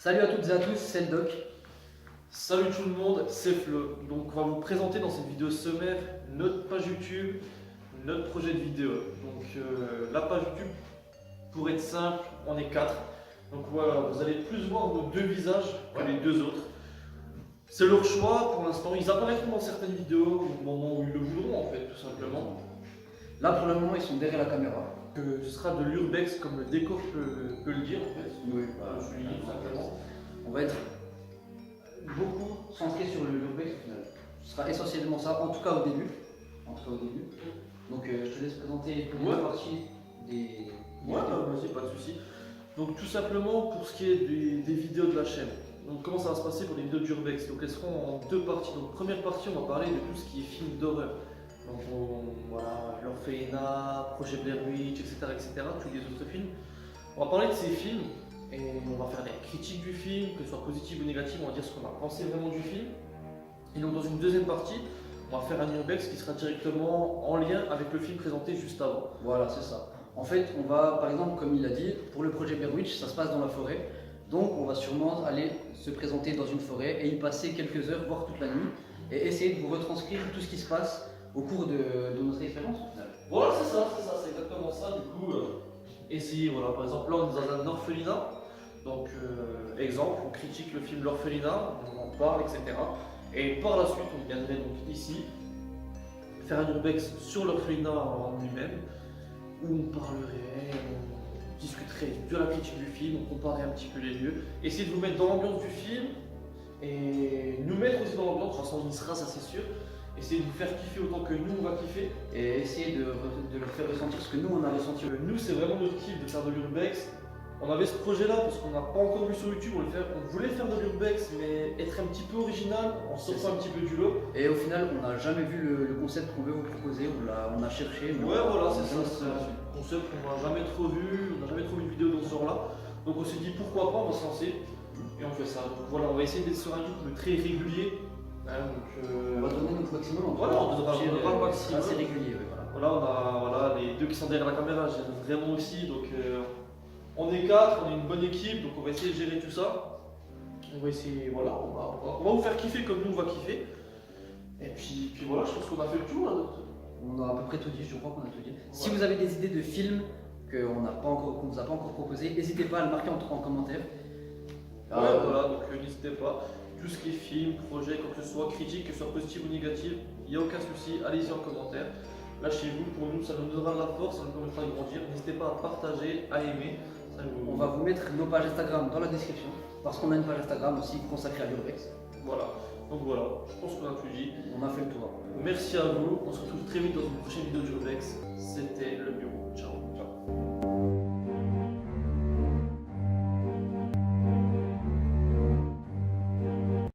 Salut à toutes et à tous, c'est le Doc. Salut tout le monde, c'est Flo. Donc on va vous présenter dans cette vidéo sommaire notre page YouTube, notre projet de vidéo. Donc la page YouTube, pour être simple, on est 4. Donc voilà, vous allez plus voir nos deux visages que les deux autres. C'est leur choix pour l'instant, ils apparaîtront dans certaines vidéos au moment où ils le voudront en fait, tout simplement. Là pour le moment ils sont derrière la caméra. Ce sera de l'urbex comme le décor peut le dire en fait. Oui, Je suis tout simplement. On va être beaucoup centré sur le l'urbex au final. Ce sera essentiellement ça, en tout cas au début. Donc je te laisse présenter une partie des. Ouais, vas-y, pas de souci. Donc tout simplement pour ce qui est des vidéos de la chaîne. Donc comment ça va se passer pour les vidéos d'urbex? Donc elles seront en deux parties. Donc première partie, on va parler de tout ce qui est film d'horreur. Donc voilà, l'Orphelinat, Projet Blair Witch, etc., tous les autres films. On va parler de ces films et on va faire des critiques du film, que ce soit positif ou négatif, on va dire ce qu'on a pensé vraiment du film. Et donc dans une deuxième partie, on va faire un urbex qui sera directement en lien avec le film présenté juste avant. Voilà, c'est ça. En fait, on va, par exemple, comme il l'a dit, pour le projet Blair Witch, ça se passe dans la forêt. Donc on va sûrement aller se présenter dans une forêt et y passer quelques heures, voire toute la nuit, et essayer de vous retranscrire tout ce qui se passe au cours de notre expérience au final. Voilà, c'est exactement ça. Du coup, essayer, voilà, par exemple, là on est dans un orphelinat. Donc, exemple, on critique le film L'Orphelinat, on en parle, etc. Et par la suite, on viendrait donc ici faire un urbex sur l'orphelinat en lui-même, où on parlerait, on discuterait de la critique du film, on comparerait un petit peu les lieux, essayer de vous mettre dans l'ambiance du film et nous mettre aussi dans l'ambiance, de toute façon on y sera, ça c'est sûr. Essayer de vous faire kiffer autant que nous on va kiffer Et essayer de leur faire ressentir ce que nous on a ressenti. Nous, c'est vraiment notre kiff de faire de l'urbex. On avait ce projet-là parce qu'on n'a pas encore vu sur YouTube. On voulait faire de l'urbex, mais être un petit peu original en sortant un petit peu du lot. Et au final, on n'a jamais vu le concept qu'on veut vous proposer. On a cherché. Mais Ouais, voilà, c'est ça. C'est C'est un concept qu'on n'a jamais trop vu. On n'a jamais trop vu de vidéo dans ce genre-là. Donc on s'est dit pourquoi pas, on va se lancer et on fait ça. Donc voilà, on va essayer d'être sur un rythme très régulier. on va donner notre maximum. Voilà, on donnera le maximum. Assez régulier. Ouais, voilà. Voilà, on a voilà, les deux qui sont derrière la caméra, j'aime vraiment aussi. Donc on est 4, on est une bonne équipe, donc on va essayer de gérer tout ça. On va essayer, voilà, on va vous faire kiffer comme nous on va kiffer. Et puis voilà, je pense qu'on a fait le tour là. On a à peu près tout dit, je crois qu'on a tout dit. Si vous avez des idées de films qu'on vous a pas encore proposé, n'hésitez pas à le marquer en commentaire. Voilà, donc n'hésitez pas. Tout ce qui est film, projet, quoi que ce soit, critique, que ce soit positive ou négative, il n'y a aucun souci, allez-y en commentaire. Lâchez-vous, pour nous ça nous donnera de la force, ça nous permettra de grandir. N'hésitez pas à partager, à aimer. On va vous mettre nos pages Instagram dans la description, parce qu'on a une page Instagram aussi consacrée à l'urbex. Voilà, donc voilà, je pense qu'on a tout dit. On a fait le tour. Merci à vous, on se retrouve très vite dans une prochaine vidéo d'urbex. C'était le bureau, ciao.